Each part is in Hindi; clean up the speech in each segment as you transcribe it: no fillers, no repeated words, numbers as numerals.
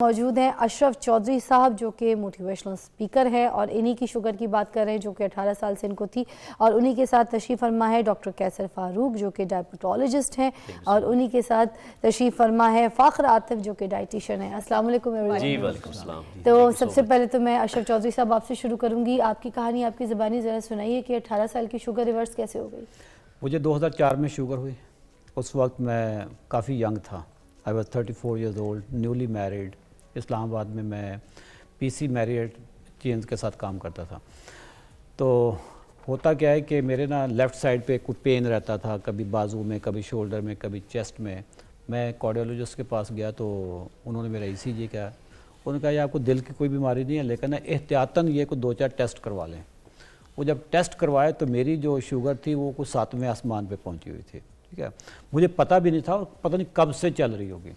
मौजूद हैं अशरफ चौधरी साहब जो कि मोटिवेशनल स्पीकर है और इन्हीं की शुगर की बात कर रहे हैं जो कि 18 साल से इनको थी। और उन्हीं के साथ तशरीफ़ फरमा है डॉक्टर कैसर फारूक जो कि डायबिटोलॉजिस्ट हैं और उन्हीं के साथ तशरीफ़ फरमा है फ़ाखर आतिफ जो कि डाइटिशियन है। अस्सलाम वालेकुम एवरीवन। तो सबसे पहले तो मैं अशरफ चौधरी साहब आपसे शुरू करूँगी। आपकी कहानी आपकी ज़बानी ज़रा सुनाइए कि 18 साल की शुगर रिवर्स कैसे हो गई? मुझे 2004 में शुगर हुई। उस वक्त मैं काफ़ी यंग था। I was 34 years old, newly married. Islamabad में मैं पीसी मैरियट चेन्स के साथ काम करता था। तो होता क्या है कि मेरे ना लेफ़्ट साइड पे कुछ पेन रहता था, कभी बाजू में, कभी शोल्डर में, कभी चेस्ट में। मैं कार्डियोलॉजिस्ट के पास गया तो उन्होंने मेरा ईसीजी किया। उन्होंने कहा ये आपको दिल की कोई बीमारी नहीं है, लेकिन एहतियातन ये को 2-4 टेस्ट करवा लें। वो जब टेस्ट करवाए तो मेरी जो शुगर थी वो कुछ 7वें आसमान पे पहुंची हुई थी। ठीक है, मुझे पता भी नहीं था और पता नहीं कब से चल रही होगी।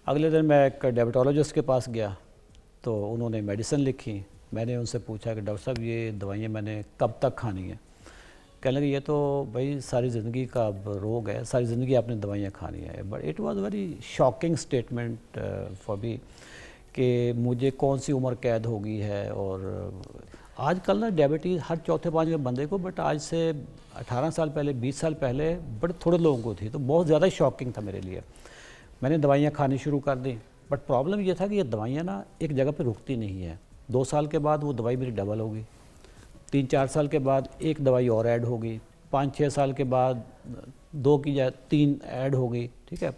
अगले दिन मैं एक डायबिटोलॉजिस्ट के पास गया तो उन्होंने मेडिसिन लिखी। मैंने उनसे पूछा कि डॉक्टर साहब ये दवाइयाँ मैंने कब तक खानी है? कहने लगे ये तो भाई सारी ज़िंदगी का रोग है, सारी ज़िंदगी आपने दवाइयाँ खानी है। But it was very shocking statement for me कि मुझे कौन सी उम्र कैद हो गई है। और आजकल ना डायबिटीज़ हर चौथे पाँचवें बंदे को, बट आज से 18 साल पहले, 20 साल पहले बड़े थोड़े लोगों को थी। तो बहुत ज़्यादा शॉकिंग था मेरे लिए। मैंने दवाइयाँ खानी शुरू कर दी, बट प्रॉब्लम ये था कि ये दवाइयाँ ना एक जगह पे रुकती नहीं है। 2 साल के बाद वो दवाई मेरी डबल हो गई, 3-4 साल के बाद एक दवाई और ऐड हो गई, 5-6 साल के बाद 2 की या 3 ऐड हो गई। ठीक है,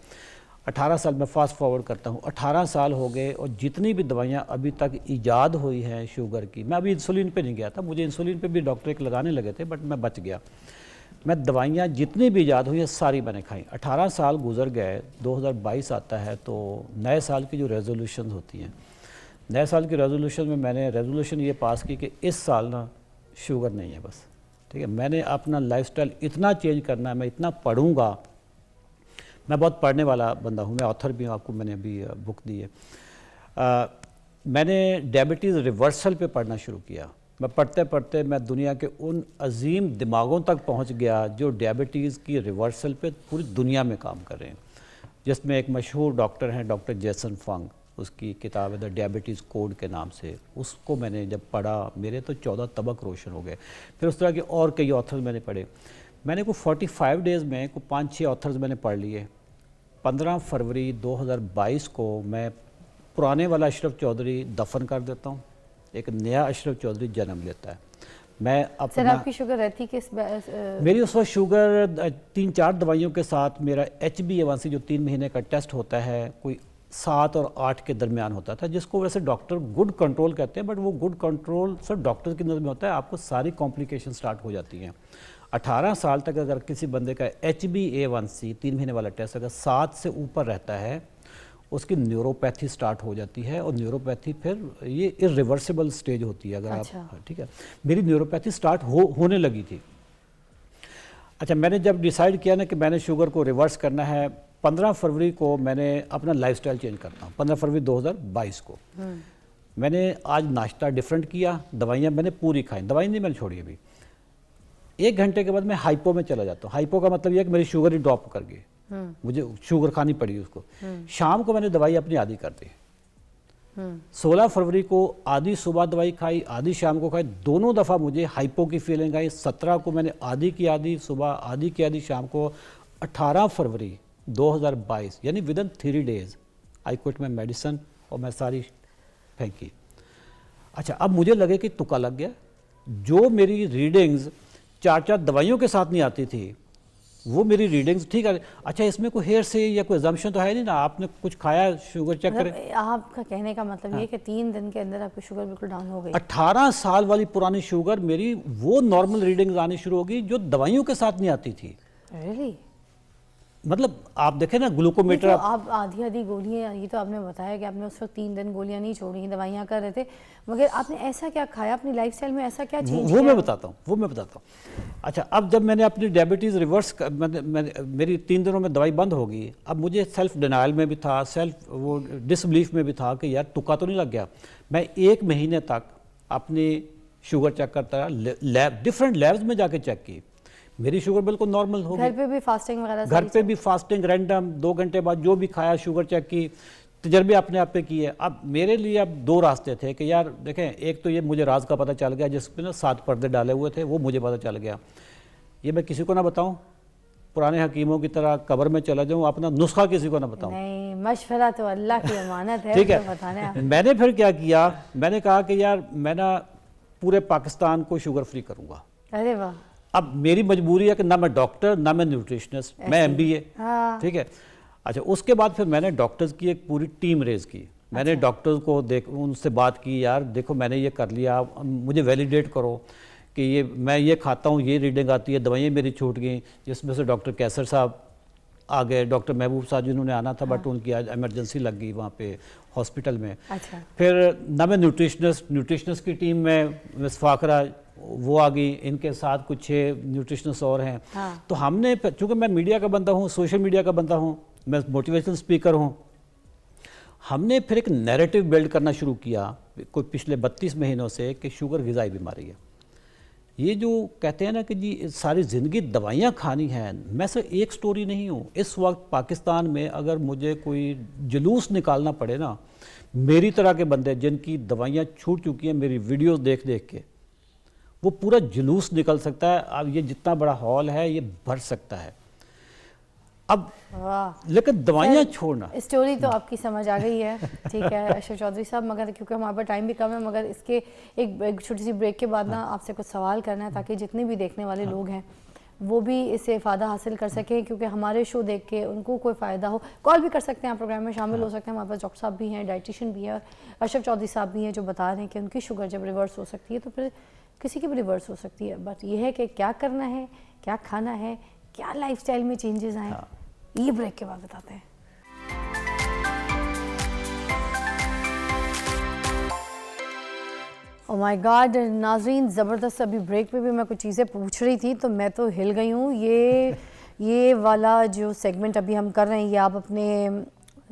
18 साल में फास्ट फॉरवर्ड करता हूँ, 18 साल हो गए और जितनी भी दवाइयाँ अभी तक ईजाद हुई हैं शुगर की, मैं अभी इंसुलिन पे नहीं गया था। मुझे इंसुलिन पे भी डॉक्टर एक लगाने लगे थे, बट मैं बच गया। मैं दवाइयाँ जितनी भी ईजाद हुई है सारी मैंने खाई। 18 साल गुजर गए, 2022 आता है तो नए साल की जो रेजोल्यूशन होती हैं, नए साल की रेजोल्यूशन में मैंने रेजोल्यूशन ये पास की कि इस साल ना शुगर नहीं है बस। ठीक है, मैंने अपना लाइफस्टाइल इतना चेंज करना है, मैं इतना पढ़ूँगा। मैं बहुत पढ़ने वाला बंदा हूँ, मैं ऑथर भी हूँ, आपको मैंने अभी बुक दी है। मैंने डायबिटीज़ रिवर्सल पे पढ़ना शुरू किया। मैं पढ़ते पढ़ते मैं दुनिया के उन अजीम दिमागों तक पहुंच गया जो डायबिटीज़ की रिवर्सल पे पूरी दुनिया में काम कर रहे हैं, जिसमें एक मशहूर डॉक्टर हैं डॉक्टर जेसन फंग। उसकी किताब है द डायबिटीज़ कोड के नाम से। उसको मैंने जब पढ़ा मेरे तो 14 तबक रोशन हो गए। फिर उस तरह के और कई ऑथर्स मैंने पढ़े। मैंने को 45 डेज़ में को 5-6 ऑथर्स मैंने पढ़ लिए। 15 फरवरी 2022 को मैं पुराने वाला अशरफ चौधरी दफन कर देता हूँ, एक नया अशरफ चौधरी जन्म लेता है। मैं अपना सर आपकी शुगर रहती किस मेरी उस वक्त शुगर 3-4 दवाइयों के साथ मेरा HbA1c जो 3 महीने का टेस्ट होता है कोई 7 और 8 के दरमियान होता था, जिसको वैसे डॉक्टर गुड कंट्रोल कहते हैं। बट वो गुड कंट्रोल सर डॉक्टर की नज़र में होता है, आपको सारी कॉम्प्लिकेशन स्टार्ट हो जाती हैं। 18 साल तक अगर किसी बंदे का HbA1c 3 महीने वाला टेस्ट अगर 7 से ऊपर रहता है, उसकी न्यूरोपैथी स्टार्ट हो जाती है। और न्यूरोपैथी फिर ये इरिवर्सिबल स्टेज होती है अगर आप। ठीक है, मेरी न्यूरोपैथी स्टार्ट होने लगी थी। अच्छा, मैंने जब डिसाइड किया ना कि मैंने शुगर को रिवर्स करना है, 15 फरवरी को मैंने अपना लाइफस्टाइल चेंज करता हूँ। 15 फरवरी 2022 को मैंने आज नाश्ता डिफरेंट किया, दवाइयाँ मैंने पूरी खाई, दवाई नहीं मैंने छोड़ी अभी। 1 घंटे के बाद मैं हाइपो में चला जाता हूँ। हाइपो का मतलब यह है कि मेरी शुगर ही ड्रॉप कर गई, मुझे शुगर खानी पड़ी उसको। शाम को मैंने दवाई अपनी आधी कर दी। 16 फरवरी को आधी सुबह दवाई खाई, आधी शाम को खाई, दोनों दफ़ा मुझे हाइपो की फीलिंग आई। 17 को मैंने आधी की आधी सुबह, आधी की आधी शाम को। 18 फरवरी 2022 यानी with in 3 days I quit my medicine और मैं सारी फेंकी। अच्छा, अब मुझे लगे कि तुक्का लग गया। जो मेरी रीडिंग्स 4-4 दवाइयों के साथ नहीं आती थी, वो मेरी रीडिंग्स ठीक है। अच्छा, इसमें कोई हेयर से या कोई अजम्पशन तो है नहीं ना, आपने कुछ खाया शुगर चेक करें। आपका कहने का मतलब ये कि 3 दिन के अंदर आपकी शुगर बिल्कुल डाउन हो गई। 18 साल वाली पुरानी शुगर मेरी वो नॉर्मल रीडिंग्स आनी शुरू हो गई जो दवाइयों के साथ नहीं आती थी। Really? मतलब आप देखें ना ग्लूकोमीटर, तो आप आधी गोलियाँ, ये तो आपने बताया कि आपने उस वक्त 3 दिन गोलियाँ नहीं छोड़ी, दवाइयाँ कर रहे थे, मगर आपने ऐसा क्या खाया अपनी लाइफस्टाइल में, ऐसा क्या चेंज किया? वो मैं बताता हूँ। अच्छा, अब जब मैंने अपनी डायबिटीज़ रिवर्स मेरी 3 दिनों में दवाई बंद हो गई। अब मुझे सेल्फ डिनाइल में भी था, सेल्फ वो डिसबिलीफ में भी था कि यार तुक्का तो नहीं लग गया। मैं 1 महीने तक अपनी शुगर चेक करता रहा, डिफरेंट लैब्स में जाके चेक की। मेरी शुगर बिल्कुल नॉर्मल हो गई। घर पे भी फास्टिंग वगैरह? घर पे भी फास्टिंग रैंडम, 2 घंटे बाद जो भी खाया शुगर चेक की, तजर्बे अपने आप पे किए। अब मेरे लिए अब दो रास्ते थे कि यार देखें, एक तो ये मुझे राज का पता चल गया, जिसमें ना 7 पर्दे डाले हुए थे, वो मुझे पता चल गया। ये मैं किसी को ना बताऊं, पुराने हकीमों की तरह कब्र में चला जाऊं, अपना नुस्खा किसी को ना बताऊं। नहीं, मशवरा तो अल्लाह की अमानत है, ठीक तो है। बताने आप। मैंने फिर क्या किया, मैंने कहा कि यार मैं ना पूरे पाकिस्तान को शुगर फ्री करूंगा। अरे वाह। अब मेरी मजबूरी है कि ना मैं डॉक्टर, ना मैं न्यूट्रिशनिस्ट, मैं ऐसे ही। MBA। हाँ। ठीक है। अच्छा, उसके बाद फिर मैंने डॉक्टर्स की एक पूरी टीम रेज की। मैंने अच्छा। डॉक्टर्स को उनसे बात की, यार देखो मैंने ये कर लिया, अब मुझे वैलिडेट करो कि ये मैं ये खाता हूँ, ये रीडिंग आती है, दवाइयाँ मेरी छूट गई, जिसमें से डॉक्टर कैसर साहब आ गए, डॉक्टर महबूब साहब जिन्होंने आना था, बट उनकी आज इमरजेंसी लग गई वहाँ पे हॉस्पिटल में। अच्छा। फिर ना मैं न्यूट्रिशनिस्ट की टीम में मिस फाकरा वो आ गई, इनके साथ कुछ 6 न्यूट्रिशनिस्ट और हैं। हाँ। तो हमने, चूँकि मैं मीडिया का बंदा हूँ, सोशल मीडिया का बंदा हूँ, मैं मोटिवेशनल स्पीकर हूँ, हमने फिर एक नैरेटिव बिल्ड करना शुरू किया कोई पिछले 32 महीनों से कि शुगर ग़िज़ाई बीमारी है। ये जो कहते हैं ना कि जी सारी ज़िंदगी दवाइयाँ खानी हैं, मैं सिर्फ एक स्टोरी नहीं हूँ। इस वक्त पाकिस्तान में अगर मुझे कोई जुलूस निकालना पड़े ना, मेरी तरह के बंदे जिनकी दवाइयाँ छूट चुकी हैं, मेरी वीडियोस देख देख के, वो पूरा जुलूस निकल सकता है। अब ये जितना बड़ा हॉल है ये भर सकता है। अब वाह। लेकिन दवाइयाँ छोड़ना, स्टोरी तो आपकी समझ आ गई है, ठीक है अशरफ चौधरी साहब, मगर क्योंकि हमारे पास टाइम भी कम है, मगर इसके एक छोटी सी ब्रेक के बाद ना आपसे कुछ सवाल करना है, ताकि जितने भी देखने वाले लोग हैं वो भी इससे फ़ायदा हासिल कर सकें, क्योंकि हमारे शो देख के उनको कोई फ़ायदा हो। कॉल भी कर सकते हैं, आप प्रोग्राम में शामिल हो सकते हैं। हमारे पास डॉक्टर साहब भी हैं, डाइटिशियन भी है, और अशरफ चौधरी साहब भी हैं जो बता रहे हैं कि उनकी शुगर जब रिवर्स हो सकती है तो फिर किसी की भी रिवर्स हो सकती है। बट ये है कि क्या करना है, क्या खाना है, क्या लाइफस्टाइल में चेंजेस आए, ये ब्रेक के बाद बताते हैं। ओह माय गॉड नाज़रीन, ज़बरदस्त। अभी ब्रेक पे भी मैं कुछ चीज़ें पूछ रही थी तो मैं तो हिल गई हूँ। ये वाला जो सेगमेंट अभी हम कर रहे हैं, ये आप अपने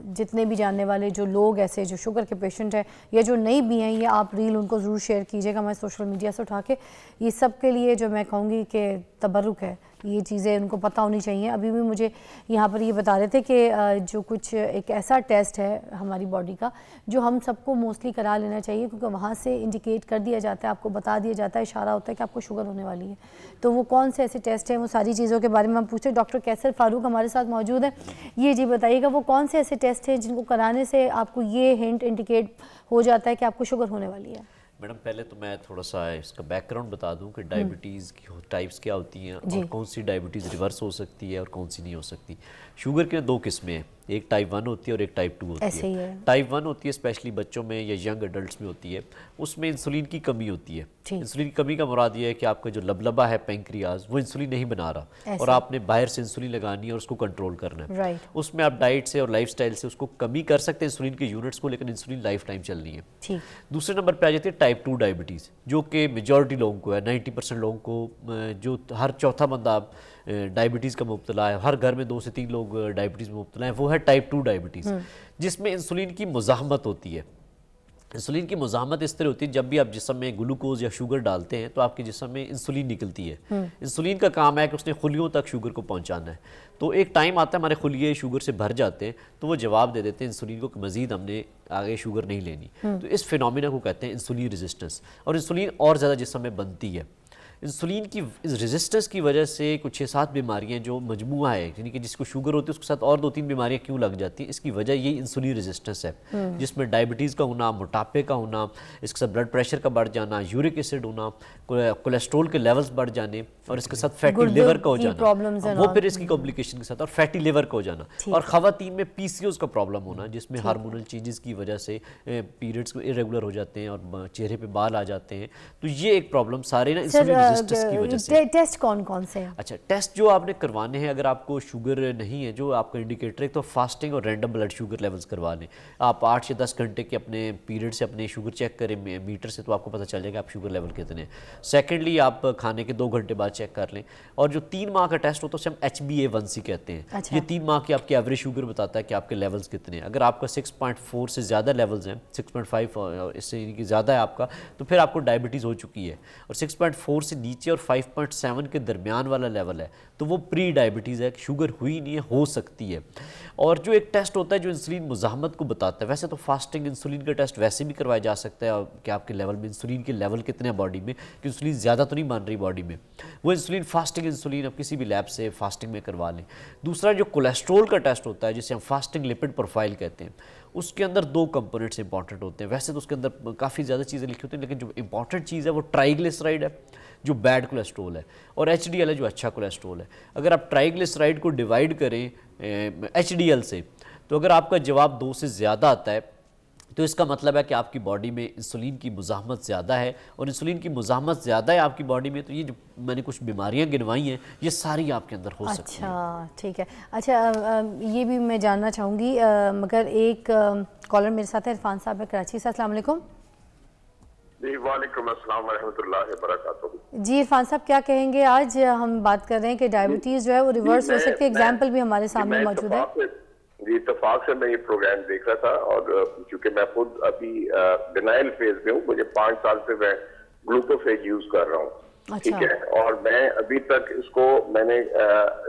जितने भी जानने वाले जो लोग ऐसे जो शुगर के पेशेंट हैं या जो नहीं भी हैं, ये आप रील उनको ज़रूर शेयर कीजिएगा हमारे सोशल मीडिया से उठा के। ये सब के लिए जो मैं कहूँगी कि तबरुक है, ये चीज़ें उनको पता होनी चाहिए। अभी भी मुझे यहाँ पर ये बता रहे थे कि जो कुछ एक ऐसा टेस्ट है हमारी बॉडी का जो हम सबको मोस्टली करा लेना चाहिए, क्योंकि वहाँ से इंडिकेट कर दिया जाता है, आपको बता दिया जाता है, इशारा होता है कि आपको शुगर होने वाली है। तो वो कौन से ऐसे टेस्ट हैं, वो सारी चीज़ों के बारे में हम पूछते हैं। डॉक्टर कैसर फारूक हमारे साथ मौजूद है। ये जी बताइएगा, वो कौन से ऐसे टेस्ट हैं जिनको कराने से आपको ये हिंट इंडिकेट हो जाता है कि आपको शुगर होने वाली है? मैडम पहले तो मैं थोड़ा सा इसका बैकग्राउंड बता दूं कि डायबिटीज़ की टाइप्स क्या होती हैं और कौन सी डायबिटीज़ रिवर्स हो सकती है और कौन सी नहीं हो सकती। शुगर के 2 किस्में हैं, एक टाइप 1 होती है और एक टाइप 2 होती ऐसे ही है। है। टाइप 1 होती है स्पेशली बच्चों में या यंग एडल्ट्स में होती है, उसमें इंसुलिन की कमी होती है। इंसुलिन की कमी का मुराद ये है कि आपका जो लबलबा है पैंक्रियाज, वो इंसुलिन नहीं बना रहा और आपने बाहर से इंसुलिन लगानी है और उसको कंट्रोल करना है। राइट। उसमें आप डाइट से और लाइफस्टाइल से उसको कमी कर सकते हैं इंसुलिन के यूनिट्स को, लेकिन इंसुलिन लाइफ टाइम चलनी है। ठीक। दूसरे नंबर पे आ जाती है टाइप 2 डायबिटीज़, जो कि मेजॉरिटी लोगों को है, 90% लोगों को, जो हर चौथा बंदा डायबिटीज़ का मुब्तला है, हर घर में 2 से 3 लोग डायबिटीज़ में मुब्तला हैं, वो है टाइप 2 डायबिटीज़, जिसमें इंसुलिन की मुज़ाहमत होती है। इंसुलिन की मुज़ाहमत इस तरह होती है, जब भी आप जिस्म में ग्लूकोज या शुगर डालते हैं तो आपके जिस्म में इंसुलिन निकलती है। इंसुलिन का काम है कि उसने खुलियों तक शुगर को पहुंचाना है। तो एक टाइम आता है हमारे खुलिये शुगर से भर जाते हैं, तो वो जवाब दे देते हैं इंसुलिन को कि मज़ीद हमने आगे शुगर नहीं लेनी। तो इस फिनोमिना को कहते हैं इंसुलिन रेजिस्टेंस, और इंसुलिन और ज़्यादा जिस्म में बनती है। इंसुलिन की इस रेजिस्टेंस की वजह से कुछ 6-7 बीमारियां जो मजमुआ है, यानी कि जिसको शुगर होती है उसके साथ और 2-3 बीमारियां क्यों लग जाती हैं, इसकी वजह ये इंसुलिन रेजिस्टेंस है, जिसमें डायबिटीज़ का होना, मोटापे का होना, इसके साथ ब्लड प्रेशर का बढ़ जाना, यूरिक एसिड होना, कोलेस्ट्रोल के लेवल्स बढ़ जाने, और इसके साथ फैटी लिवर का हो जाना, वो फिर इसकी कॉम्प्लिकेशन के साथ, और फैटी लिवर का हो जाना, और ख़वातीन में PCOS का प्रॉब्लम होना, जिसमें हार्मोनल चेंजेस की वजह से पीरियड्स इरेगुलर हो जाते हैं और चेहरे पे बाल आ जाते हैं। तो ये एक प्रॉब्लम सारे ना इंसुलिन रेजिस्टेंस की वजह से। टेस्ट कौन कौन से हैं? अच्छा, टेस्ट जो आपने करवाने हैं, अगर आपको शुगर नहीं है, जो आपका इंडिकेटर है, तो फास्टिंग और रैंडम ब्लड शुगर लेवल्स करवा लें। आप 8 से 10 घंटे के अपने पीरियड से अपने शुगर चेक करें मीटर से, तो आपको पता चल जाएगा आप शुगर लेवल कितने हैं। सेकेंडली, आप खाने के 2 घंटे बाद चेक कर लें। और जो 3 माह का टेस्ट होता है उसे हम HbA1c कहते हैं। अच्छा। ये 3 माह की आपकी एवरेज शुगर बताता है कि आपके लेवल्स कितने हैं। अगर आपका 6.4 से ज़्यादा लेवल्स हैं, 6.5 इससे ज़्यादा है आपका, तो फिर आपको डायबिटीज़ हो चुकी है। और 6.4 से नीचे और 5.7 के दरमियान वाला लेवल है तो वो प्री डायबिटीज़ है, शुगर हुई नहीं है, हो सकती है। और जो एक टेस्ट होता है जो इंसुलिन मुज़ाहमत को बताता है, वैसे तो फास्टिंग इंसुलिन का टेस्ट वैसे भी करवाया जा सकता है कि आपके लेवल में इंसुलिन के लेवल कितने हैं बॉडी में, कि इंसुलिन ज़्यादा तो नहीं मान रही बॉडी में, वो इंसुलिन फास्टिंग इंसुलिन आप किसी भी लैब से फास्टिंग में करवा लें। दूसरा जो कोलेस्ट्रोल का टेस्ट होता है जिसे हम फास्टिंग लिपिड प्रोफाइल कहते हैं, उसके अंदर 2 कंपोनेंट्स इंपॉर्टेंट होते हैं। वैसे तो उसके अंदर काफ़ी ज़्यादा चीज़ें लिखी होती हैं, लेकिन जो इंपॉर्टेंट चीज़ है वो ट्राइग्लिसराइड है जो बैड कोलेस्ट्रोल है, और HDL है जो अच्छा कोलेस्ट्रोल है। अगर आप ट्राइग्लिसराइड को डिवाइड करें HDL से, तो अगर आपका जवाब 2 से ज़्यादा आता है तो इसका मतलब है कि आपकी बॉडी में इंसुलिन की मुज़ाहमत ज़्यादा है, और इंसुलिन की मुज़ाहमत ज़्यादा है आपकी बॉडी में, तो ये जो मैंने कुछ बीमारियां गिनवाई हैं ये सारी आपके अंदर हो सकती हैं। अच्छा, ठीक है। अच्छा, ये भी मैं जानना चाहूँगी, मगर एक कॉलर मेरे साथ है, इरफान साहब है कराची से। अस्सलाम वालेकुम। जी वालेकुम अस्सलाम वरहमतुल्लाहि वबरकातुहू। जी इरफान साहब, क्या कहेंगे? आज हम बात कर रहे हैं कि डायबिटीज़ जो है वो रिवर्स हो सकती है। एग्जाम्पल भी हमारे सामने मौजूद है। जी इत्तेफाक से मैं ये प्रोग्राम देख रहा था, और क्योंकि मैं खुद अभी डिनाइल फेज में हूँ, मुझे 5 साल से मैं ग्लूकोफेज यूज कर रहा हूँ। अच्छा। ठीक है, और मैं अभी तक मैंने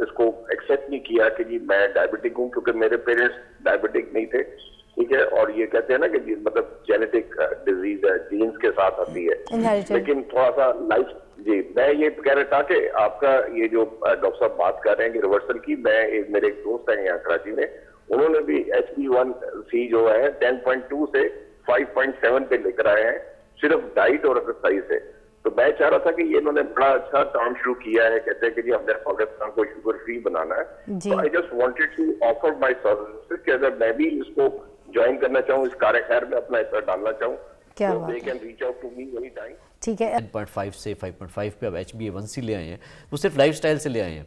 इसको एक्सेप्ट नहीं किया कि जी मैं डायबिटिक हूँ, क्योंकि मेरे पेरेंट्स डायबिटिक नहीं थे। ठीक है, और ये कहते हैं ना कि जी मतलब जेनेटिक डिजीज है, जीन्स के साथ आती है। Inherited। लेकिन थोड़ा सा लाइफ, जी मैं ये कह रहा था कि आपका ये जो डॉक्टर साहब बात कर रहे हैं कि रिवर्सल की, मेरे एक दोस्त हैं यहाँ कराची में, उन्होंने भी HbA1c जो है 10.2 से 5.7 पे लेकर आए हैं, सिर्फ डाइट और एक्सरसाइज से। तो मैं चाह रहा था कि ये इन्होंने बड़ा अच्छा काम शुरू किया है, कहते हैं कि जी हमने पाकिस्तान को शुगर फ्री बनाना है। तो I just wanted to offer my services कि अगर मैं भी इसको ज्वाइन करना चाहूँ, इस कार्य खैर में अपना हिस्सा डालना चाहूँ, क्या तो बात दे है। Can reach out to me any time. ठीक है। 10.5 से 5.5 पे अब HbA1c ले आए हैं, वो सिर्फ लाइफस्टाइल से ले आए हैं।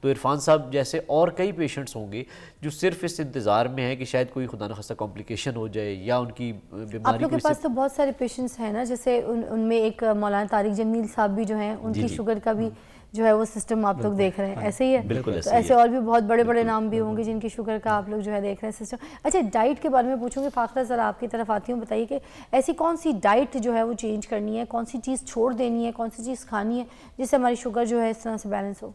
तो इरफान साहब जैसे और कई पेशेंट्स होंगे जो सिर्फ इस इंतज़ार में है कि शायद कोई खुदा न खास्ता कॉम्प्लिकेशन हो जाए या उनकी बीमारी आप लोग के पास तो बहुत सारे पेशेंट्स हैं ना, जैसे उनमें एक मौलाना तारिक जमील साहब भी जो हैं, उनकी शुगर का भी जो है वो सिस्टम आप लोग देख रहे हैं, ऐसे ही है? बिल्कुल तो ऐसे ही ऐसे है। और भी बहुत बड़े बड़े नाम भी होंगे जिनकी शुगर का आप लोग जो है देख रहे हैं सिस्टम। अच्छा, डाइट के बारे में पूछूंगी, फाखरा सर आपकी तरफ आती हूँ, बताइए कि ऐसी कौन सी डाइट जो है वो चेंज करनी है, कौन सी चीज़ छोड़ देनी है, कौन सी चीज़ खानी है जिससे हमारी शुगर जो है इस तरह से बैलेंस हो?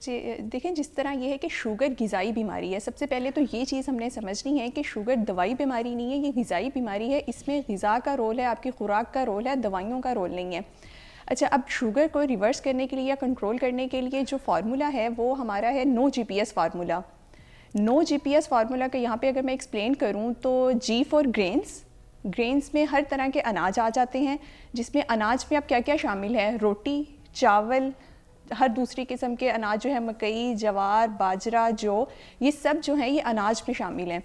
जी देखें, जिस तरह ये है कि शुगर ग़िज़ाई बीमारी है, सबसे पहले तो ये चीज़ हमने समझनी है कि शुगर दवाई बीमारी नहीं है, ये ग़िज़ाई बीमारी है। इसमें ग़िज़ा का रोल है, आपकी खुराक का रोल है, दवाइयों का रोल नहीं है। अच्छा, अब शुगर को रिवर्स करने के लिए या कंट्रोल करने के लिए जो फार्मूला है वो हमारा है no GPS formula. No GPS formula का यहाँ पे अगर मैं एक्सप्लेन करूँ तो G फॉर ग्रेन्स, ग्रेन्स में हर तरह के अनाज आ जाते हैं, जिसमें अनाज में अब क्या क्या शामिल है, रोटी, चावल, हर दूसरी किस्म के अनाज जो है, मकई, जवार, बाजरा, जौ, ये सब जो है ये अनाज में शामिल हैं।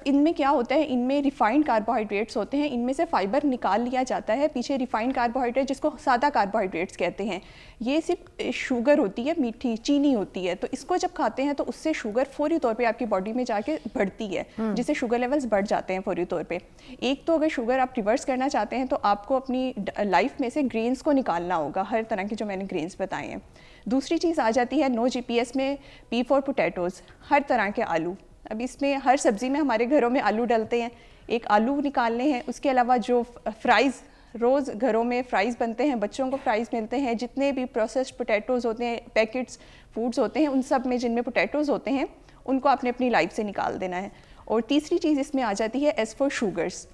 इनमें क्या होता है, इनमें रिफाइंड कार्बोहाइड्रेट्स होते हैं, इनमें से फाइबर निकाल लिया जाता है। पीछे रिफाइंड कार्बोहाइड्रेट जिसको सादा कार्बोहाइड्रेट्स कहते हैं, ये सिर्फ शुगर होती है, मीठी चीनी होती है। तो इसको जब खाते हैं तो उससे शुगर फौरी तौर पे आपकी बॉडी में जाके बढ़ती है, जिससे शुगर लेवल्स बढ़ जाते हैं फौरी तौर पे। एक तो अगर शुगर आप रिवर्स करना चाहते हैं तो आपको अपनी लाइफ में से ग्रेन्स को निकालना होगा, हर तरह के जो मैंने ग्रेन्स बताए हैं। दूसरी चीज़ आ जाती है नो GPS में P फॉर पोटैटोज़, हर तरह के आलू। अब इसमें हर सब्ज़ी में हमारे घरों में आलू डलते हैं, एक आलू निकालने हैं। उसके अलावा जो फ्राइज़, रोज़ घरों में फ़्राइज़ बनते हैं, बच्चों को फ़्राइज़ मिलते हैं, जितने भी प्रोसेस्ड पोटैटोज़ होते हैं, पैकेट्स फूड्स होते हैं, उन सब में जिनमें पोटैटोज़ होते हैं उनको आपने अपनी लाइफ से निकाल देना है। और तीसरी चीज़ इसमें आ जाती है एस फॉर शुगर्स।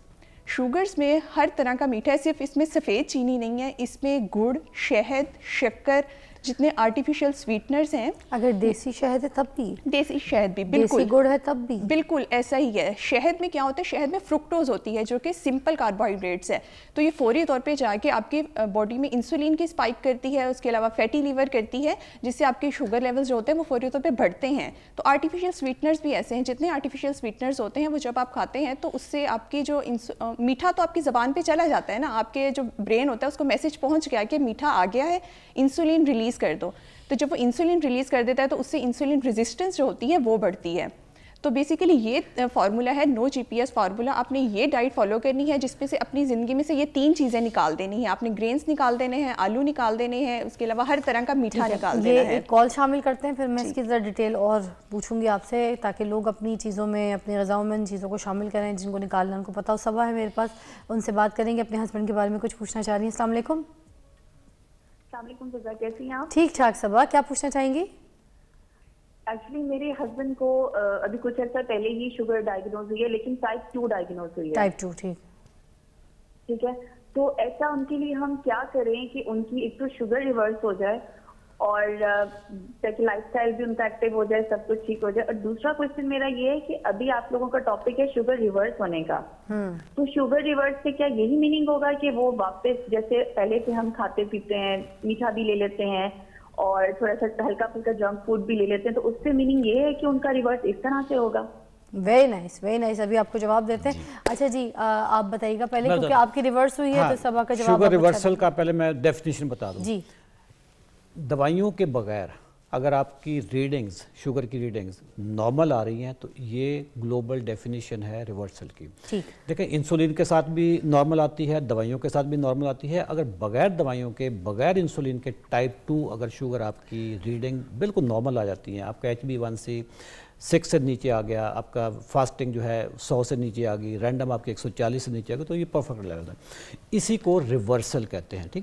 शुगर्स में हर तरह का मीठा है, सिर्फ इसमें सफ़ेद चीनी नहीं है, इसमें गुड़, शहद, शक्कर, जितने आर्टिफिशियल स्वीटनर्स हैं। अगर देसी शहद है तब भी, देसी शहद भी, बिल्कुल देसी गुड़ है तब भी, बिल्कुल ऐसा ही है। शहद में क्या होता है, शहद में फ्रुक्टोज होती है जो कि सिंपल कार्बोहाइड्रेट्स है, तो ये फौरी तौर पे जाके आपकी बॉडी में इंसुलिन की स्पाइक करती है, उसके अलावा फैटी लीवर करती है, जिससे आपके शुगर लेवल्स जो होते हैं वो फौरी तौर पे बढ़ते हैं। तो आर्टिफिशियल स्वीटनर्स भी ऐसे हैं, जितने आर्टिफिशियल स्वीटनर्स होते हैं वो जब आप खाते हैं तो उससे आपकी जो मीठा तो आपकी ज़बान पर चला जाता है ना, आपके जो ब्रेन होता है उसको मैसेज पहुँच गया कि मीठा आ गया है, इंसुलिन रिलीज कर दो। तो जब वो इंसुलिन रिलीज कर देता है तो उससे इंसुलिन रेजिस्टेंस जो होती है वो बढ़ती है। तो बेसिकली ये फार्मूला है नो GPS फार्मूला। आपने ये डाइट फॉलो करनी है जिसमें से अपनी ज़िंदगी में से ये 3 चीज़ें निकाल देनी है। आपने ग्रेन्स निकाल देने हैं, आलू निकाल देने हैं, उसके अलावा हर तरह का मीठा निकाल देना है। एक कॉल शामिल करते हैं, फिर मैं इसकी ज़रा डिटेल और पूछूंगी आपसे, ताकि लोग अपनी चीज़ों में, अपनी ग़िज़ाओं में इन चीज़ों को शामिल करें जिनको निकालना उनको पता हो। सबा है मेरे पास, उनसे बात करेंगे, अपने हस्बैंड के बारे में कुछ पूछना चाह रही हैं। अस्सलाम वालेकुम। अस्सलाम वालेकुम फिजा, कैसी हैं आप? ठीक ठाक सबा, क्या पूछना चाहेंगी? एक्चुअली मेरे हस्बैंड को अभी कुछ अर्सा पहले ही शुगर डायग्नोज हुई है, लेकिन टाइप 2 डायग्नोज हुई है। टाइप 2, ठीक। ठीक है, तो ऐसा उनके लिए हम क्या करें कि उनकी एक तो शुगर रिवर्स हो जाए और ताकि लाइफस्टाइल भी उनका एक्टिव हो जाए, सब कुछ ठीक हो जाए। और दूसरा क्वेश्चन मेरा ये है कि अभी आप लोगों का टॉपिक है शुगर रिवर्स होने का, तो शुगर रिवर्स से क्या यही मीनिंग होगा कि वो वापस जैसे पहले से हम खाते पीते हैं, मीठा भी ले लेते हैं और थोड़ा सा हल्का फुल्का जंक फूड भी ले लेते हैं, तो उससे मीनिंग ये है कि उनका रिवर्स इस तरह से होगा? Very nice, very nice. अभी आपको जवाब देते हैं। अच्छा जी, आप बताइएगा पहले, मैं क्योंकि बता- आपकी रिवर्स हुई है हाँ, तो सबा का जवाब शुगर आप अच्छा रिवर्सल देंगे। का पहले मैं डेफिनेशन बता दूं। जी, दवाइयों के बगैर अगर आपकी रीडिंग्स, शुगर की रीडिंग्स नॉर्मल आ रही हैं तो ये ग्लोबल डेफिनेशन है रिवर्सल की। ठीक। देखिए, इंसुलिन के साथ भी नॉर्मल आती है, दवाइयों के साथ भी नॉर्मल आती है। अगर बगैर दवाइयों के, बगैर इंसुलिन के टाइप 2 अगर शुगर आपकी रीडिंग बिल्कुल नॉर्मल आ जाती है, आपका HbA1c 6 से नीचे आ गया, आपका फास्टिंग जो है 100 से नीचे आ गई, रैंडम आपकी 140 से नीचे आ गई, तो ये परफेक्ट लेवल है। इसी को रिवर्सल कहते हैं। ठीक।